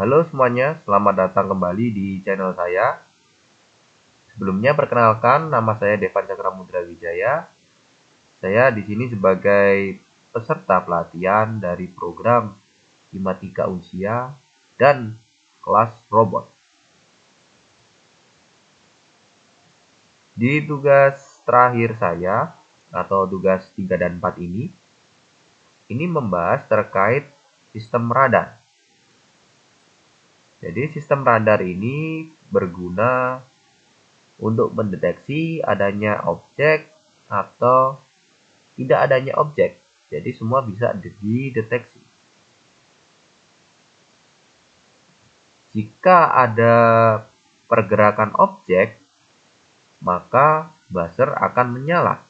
Halo semuanya, selamat datang kembali di channel saya. Sebelumnya perkenalkan, nama saya Devan Cakramudra Wijaya. Saya di sini sebagai peserta pelatihan dari program Himatika Unsia dan kelas robot. Di tugas terakhir saya atau tugas 3 dan 4 ini membahas terkait sistem radar. Jadi sistem radar ini berguna untuk mendeteksi adanya objek atau tidak adanya objek. Jadi semua bisa dideteksi. Jika ada pergerakan objek, maka buzzer akan menyala.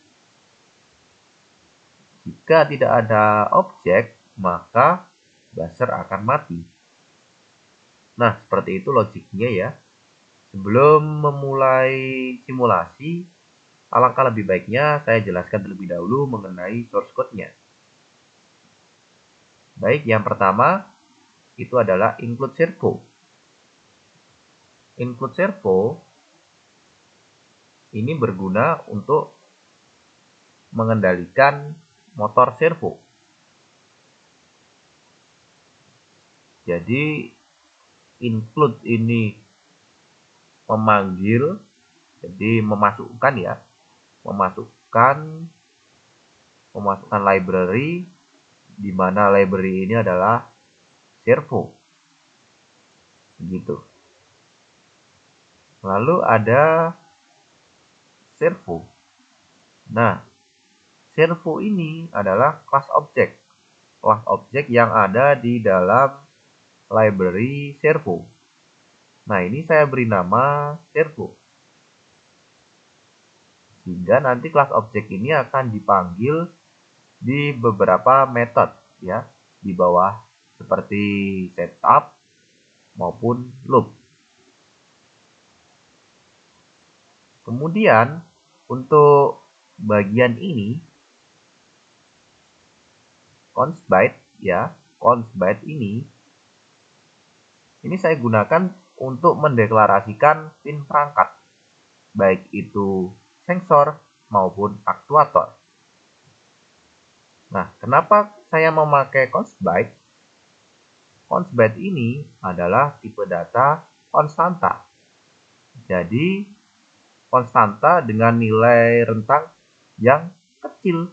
Jika tidak ada objek, maka buzzer akan mati. Nah, seperti itu logiknya ya. Sebelum memulai simulasi, alangkah lebih baiknya saya jelaskan terlebih dahulu mengenai source code-nya. Baik, yang pertama itu adalah include servo. Include servo ini berguna untuk mengendalikan motor servo. Jadi include ini memanggil, jadi memasukkan ya, memasukkan library, di mana library ini adalah servo. Begitu. Lalu ada servo. Nah, servo ini adalah kelas objek. Kelas objek yang ada di dalam library servo. Nah, ini saya beri nama servo. Sehingga nanti kelas objek ini akan dipanggil di beberapa metode ya, di bawah seperti setup maupun loop. Kemudian untuk bagian ini const byte ya, const byte ini saya gunakan untuk mendeklarasikan pin perangkat, baik itu sensor maupun aktuator. Nah, kenapa saya memakai const byte? Const byte ini adalah tipe data konstanta. Jadi, konstanta dengan nilai rentang yang kecil.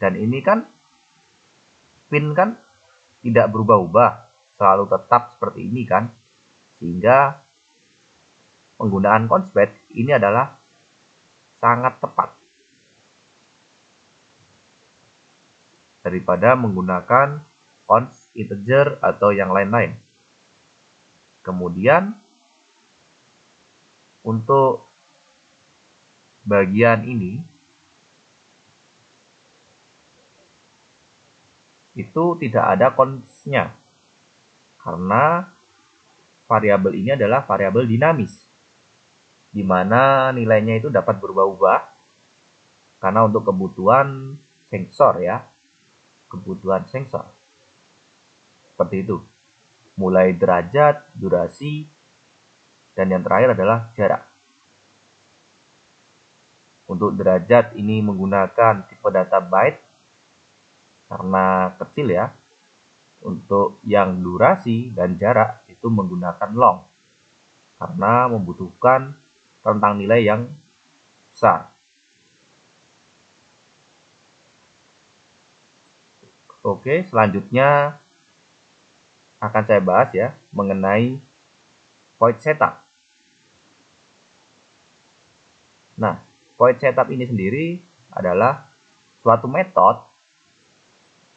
Dan ini kan, pin kan tidak berubah-ubah, selalu tetap seperti ini kan. Sehingga penggunaan const byte ini adalah sangat tepat daripada menggunakan const integer atau yang lain-lain. Kemudian untuk bagian ini itu tidak ada const-nya, karena variabel ini adalah variabel dinamis, di mana nilainya itu dapat berubah-ubah karena untuk kebutuhan sensor ya, kebutuhan sensor seperti itu, mulai derajat, durasi, dan yang terakhir adalah jarak. Untuk derajat ini menggunakan tipe data byte karena kecil ya. Untuk yang durasi dan jarak itu menggunakan long karena membutuhkan rentang nilai yang besar. Oke, selanjutnya akan saya bahas ya mengenai void setup. Nah, void setup ini sendiri adalah suatu metode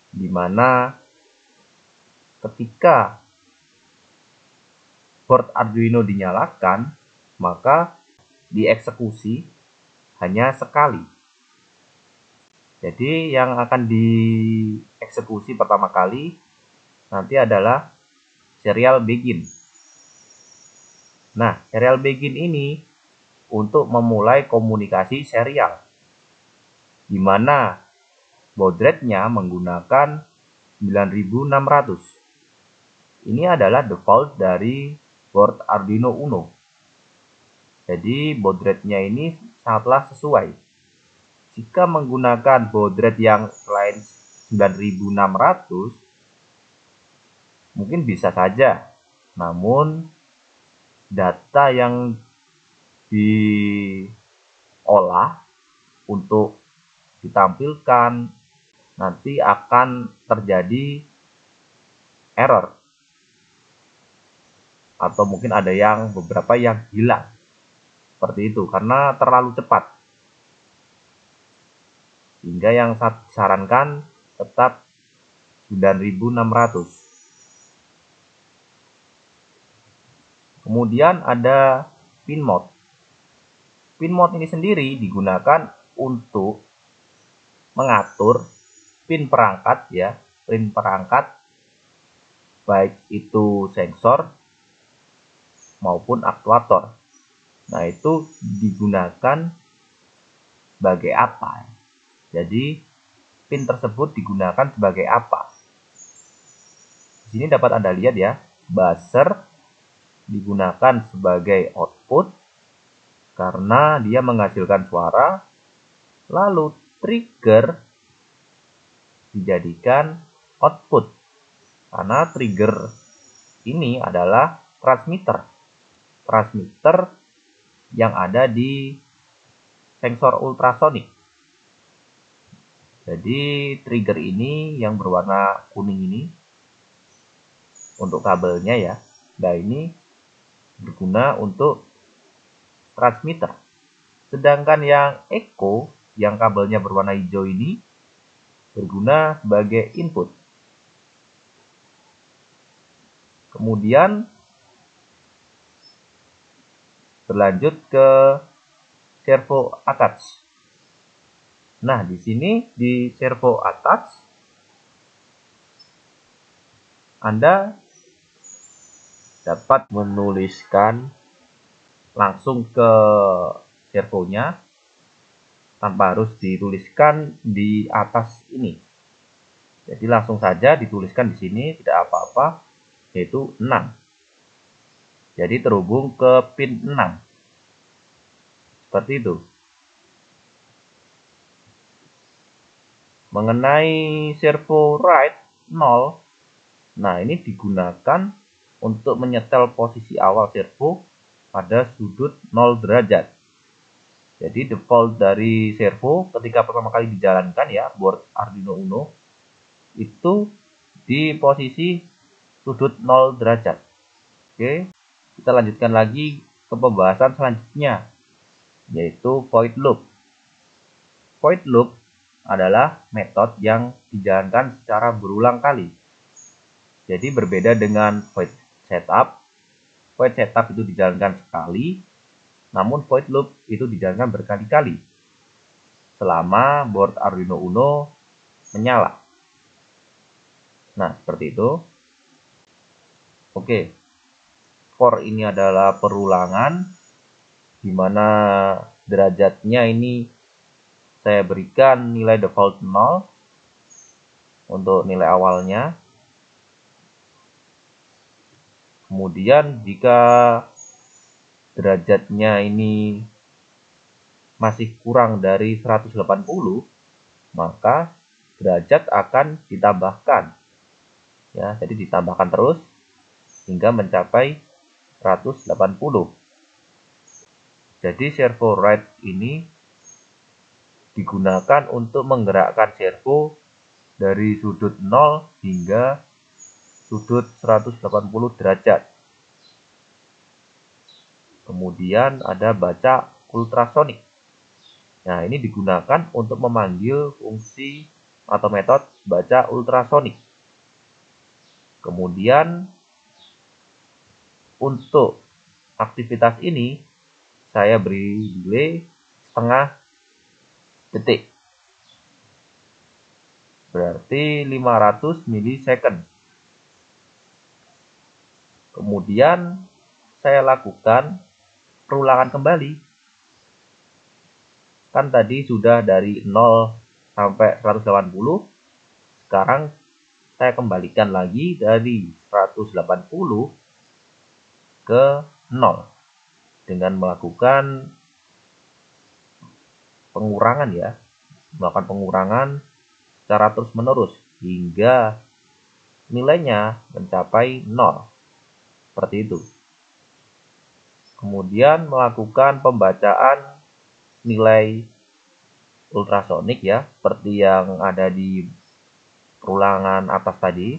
di mana ketika board Arduino dinyalakan, maka dieksekusi hanya sekali. Jadi yang akan dieksekusi pertama kali nanti adalah serial begin. Nah, serial begin ini untuk memulai komunikasi serial, di mana baud rate-nya menggunakan 9600. Ini adalah default dari board Arduino Uno. Jadi baud rate-nya ini sangatlah sesuai. Jika menggunakan baud rate yang selain 9600, mungkin bisa saja. Namun data yang diolah untuk ditampilkan nanti akan terjadi error, atau mungkin ada yang beberapa yang hilang seperti itu karena terlalu cepat, sehingga yang saya sarankan tetap 9600. Kemudian ada pin mode. Pin mode ini sendiri digunakan untuk mengatur pin perangkat, ya, pin perangkat baik itu sensor maupun aktuator. Nah, itu digunakan sebagai apa? Jadi pin tersebut digunakan sebagai apa? Di sini dapat Anda lihat ya, buzzer digunakan sebagai output karena dia menghasilkan suara, lalu trigger dijadikan output karena trigger ini adalah transmitter yang ada di sensor ultrasonik. Jadi trigger ini yang berwarna kuning ini untuk kabelnya ya. Nah, ini berguna untuk transmitter. Sedangkan yang echo yang kabelnya berwarna hijau ini berguna sebagai input. Kemudian berlanjut ke servo attach. Nah, di sini di servo attach Anda dapat menuliskan langsung ke servonya tanpa harus dituliskan di atas ini. Jadi langsung saja dituliskan di sini, tidak apa-apa, yaitu 6. Jadi terhubung ke pin 6. Seperti itu. Mengenai servo right 0, nah ini digunakan untuk menyetel posisi awal servo pada sudut 0 derajat. Jadi default dari servo ketika pertama kali dijalankan ya, board Arduino Uno, itu di posisi sudut 0 derajat. Oke, kita lanjutkan lagi ke pembahasan selanjutnya, yaitu void loop. Void loop adalah metode yang dijalankan secara berulang kali. Jadi berbeda dengan void setup. Void setup itu dijalankan sekali, namun void loop itu dijalankan berkali-kali selama board Arduino Uno menyala. Nah, seperti itu. Oke. For ini adalah perulangan di mana derajatnya ini saya berikan nilai default 0 untuk nilai awalnya. Kemudian jika derajatnya ini masih kurang dari 180, maka derajat akan ditambahkan. Ya, jadi ditambahkan terus hingga mencapai 180. Jadi servo right ini digunakan untuk menggerakkan servo dari sudut 0 hingga sudut 180 derajat. Kemudian ada baca ultrasonik. Nah, ini digunakan untuk memanggil fungsi atau metode baca ultrasonik. Kemudian untuk aktivitas ini saya beri delay setengah detik. Berarti 500 milisecond. Kemudian saya lakukan perulangan kembali. Kan tadi sudah dari 0 sampai 180. Sekarang saya kembalikan lagi dari 180 ke 0 dengan melakukan pengurangan ya, melakukan pengurangan secara terus-menerus hingga nilainya mencapai 0. Seperti itu. Kemudian melakukan pembacaan nilai ultrasonik ya, seperti yang ada di perulangan atas tadi.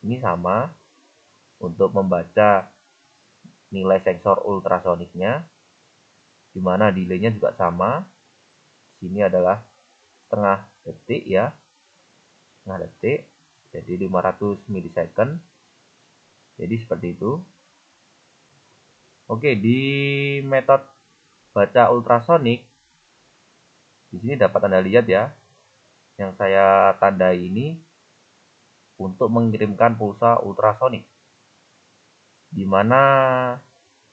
Ini sama untuk membaca nilai sensor ultrasoniknya, di mana delaynya juga sama. Di sini adalah setengah detik ya, setengah detik, jadi 500 milisecond. Jadi seperti itu. Oke, di metode baca ultrasonik, di sini dapat Anda lihat ya, yang saya tandai ini untuk mengirimkan pulsa ultrasonik, di mana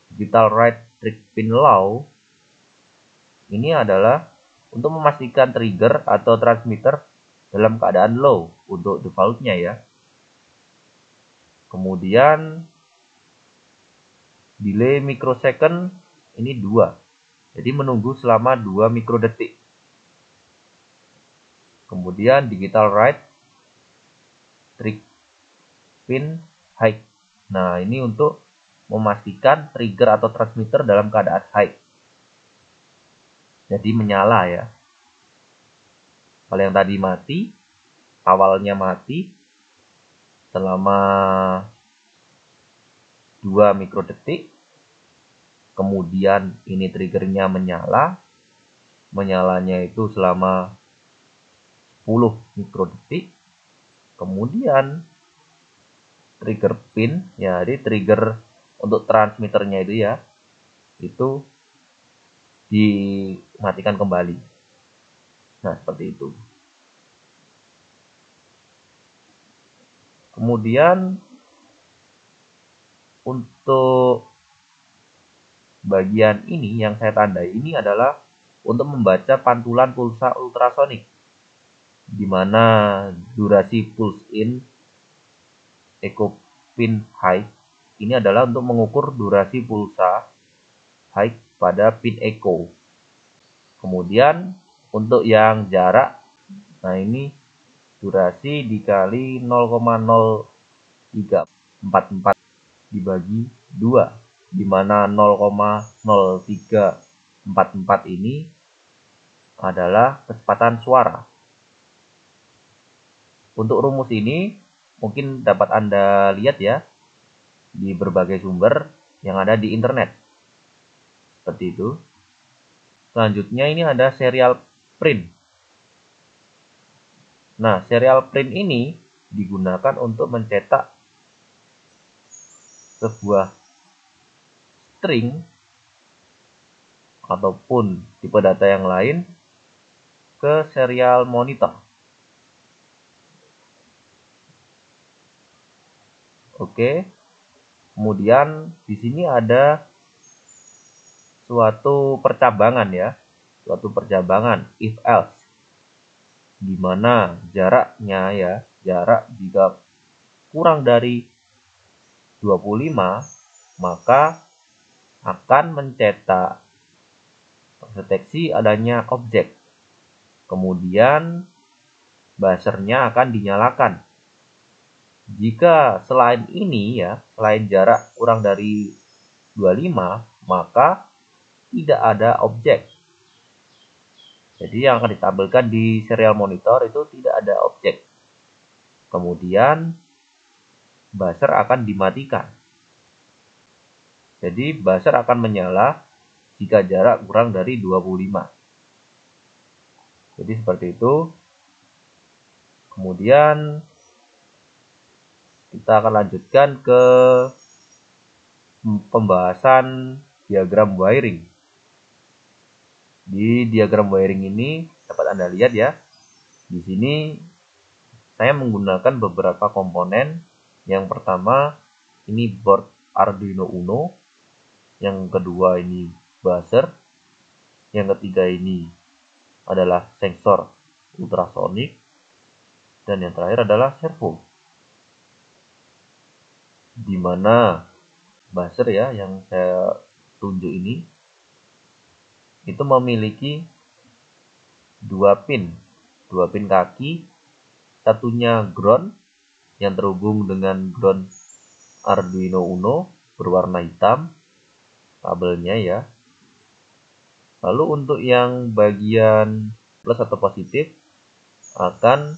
digital write trick pin low ini adalah untuk memastikan trigger atau transmitter dalam keadaan low untuk defaultnya ya. Kemudian delay microsecond ini 2. Jadi menunggu selama 2 mikrodetik. Kemudian digital write trick pin high. Nah, ini untuk memastikan trigger atau transmitter dalam keadaan high. Jadi menyala ya. Kalau yang tadi mati, awalnya mati selama 2 mikrodetik. Kemudian ini triggernya menyala. Menyalanya itu selama 10 mikrodetik. Kemudian trigger pin, ya, jadi trigger untuk transmitternya itu ya, itu dimatikan kembali. Nah, seperti itu. Kemudian untuk bagian ini yang saya tandai ini adalah untuk membaca pantulan pulsa ultrasonik, di mana durasi pulse in echo pin high ini adalah untuk mengukur durasi pulsa high pada pin echo. Kemudian untuk yang jarak, nah ini durasi dikali 0,0344 dibagi 2, di mana 0,0344 ini adalah kecepatan suara. Untuk rumus ini mungkin dapat Anda lihat ya di berbagai sumber yang ada di internet. Seperti itu. Selanjutnya ini ada serial print. Nah, serial print ini digunakan untuk mencetak sebuah string ataupun tipe data yang lain ke serial monitor. Oke. Kemudian di sini ada suatu percabangan ya, suatu percabangan if else, di mana jaraknya ya, jarak jika kurang dari 25 maka akan mencetak deteksi adanya objek. Kemudian buzzernya akan dinyalakan. Jika selain ini ya, selain jarak kurang dari 25, maka tidak ada objek. Jadi yang akan ditampilkan di serial monitor itu tidak ada objek. Kemudian buzzer akan dimatikan. Jadi buzzer akan menyala jika jarak kurang dari 25. Jadi seperti itu. Kemudian kita akan lanjutkan ke pembahasan diagram wiring. Di diagram wiring ini dapat Anda lihat ya. Di sini saya menggunakan beberapa komponen. Yang pertama ini board Arduino Uno. Yang kedua ini buzzer. Yang ketiga ini adalah sensor ultrasonik. Dan yang terakhir adalah servo, di mana buzzer ya yang saya tunjuk ini itu memiliki dua pin kaki, satunya ground yang terhubung dengan ground Arduino Uno berwarna hitam kabelnya ya. Lalu untuk yang bagian plus atau positif akan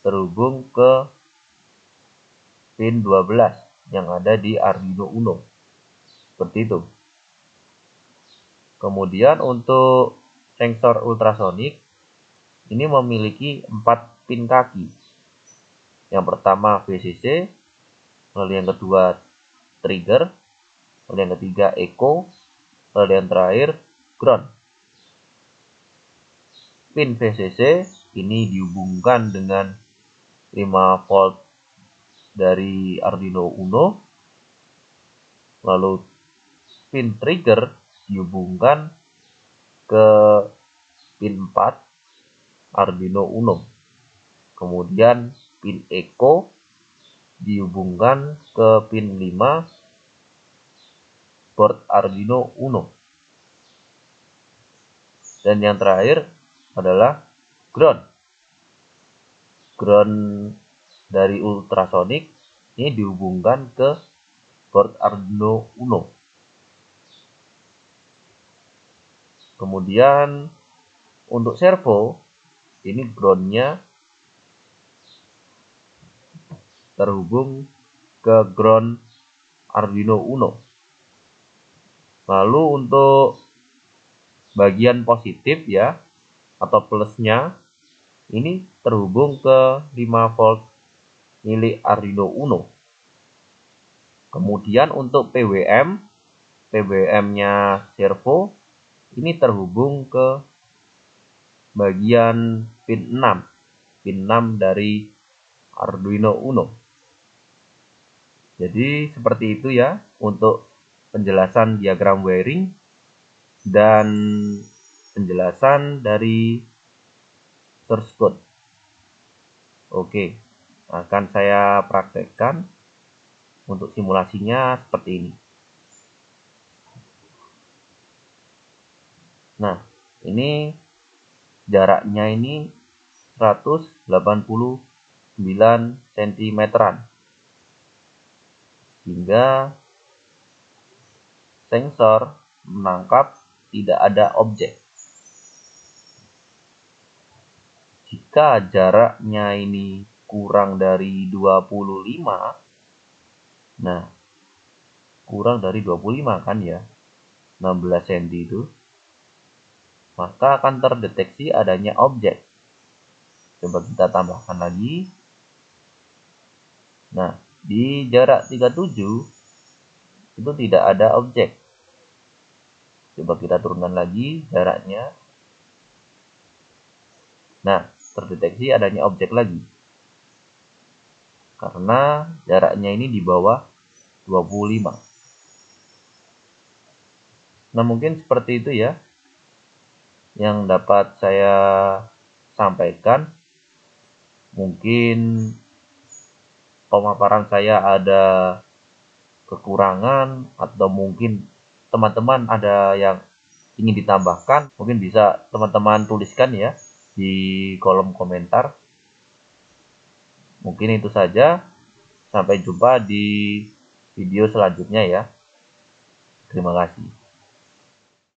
terhubung ke pin 12 yang ada di Arduino Uno. Seperti itu. Kemudian untuk sensor ultrasonik ini memiliki 4 pin kaki. Yang pertama VCC, lalu yang kedua trigger, lalu yang ketiga echo, lalu yang terakhir ground. Pin VCC ini dihubungkan dengan 5 volt dari Arduino Uno, lalu pin trigger dihubungkan ke pin 4 Arduino Uno. Kemudian pin echo dihubungkan ke pin 5 board Arduino Uno. Dan yang terakhir adalah ground. Ground dari ultrasonic ini dihubungkan ke board Arduino Uno. Kemudian untuk servo ini groundnya terhubung ke ground Arduino Uno. Lalu untuk bagian positif ya atau plusnya ini terhubung ke 5 volt milik Arduino Uno. Kemudian untuk PWM-nya servo ini terhubung ke bagian pin 6 dari Arduino Uno. Jadi seperti itu ya untuk penjelasan diagram wiring dan penjelasan dari source code. Oke, akan saya praktekkan untuk simulasinya seperti ini. Nah, ini jaraknya ini 189 cm-an. Hingga sensor menangkap tidak ada objek. Jika jaraknya ini kurang dari 25, nah kurang dari 25 kan ya, 16 cm itu, maka akan terdeteksi adanya objek. Coba kita tambahkan lagi. Nah, di jarak 37 itu tidak ada objek. Coba kita turunkan lagi jaraknya. Nah, terdeteksi adanya objek lagi. Karena jaraknya ini di bawah 25. Nah, mungkin seperti itu ya yang dapat saya sampaikan. Mungkin pemaparan saya ada kekurangan atau mungkin teman-teman ada yang ingin ditambahkan, mungkin bisa teman-teman tuliskan ya di kolom komentar. Mungkin itu saja. Sampai jumpa di video selanjutnya ya. Terima kasih.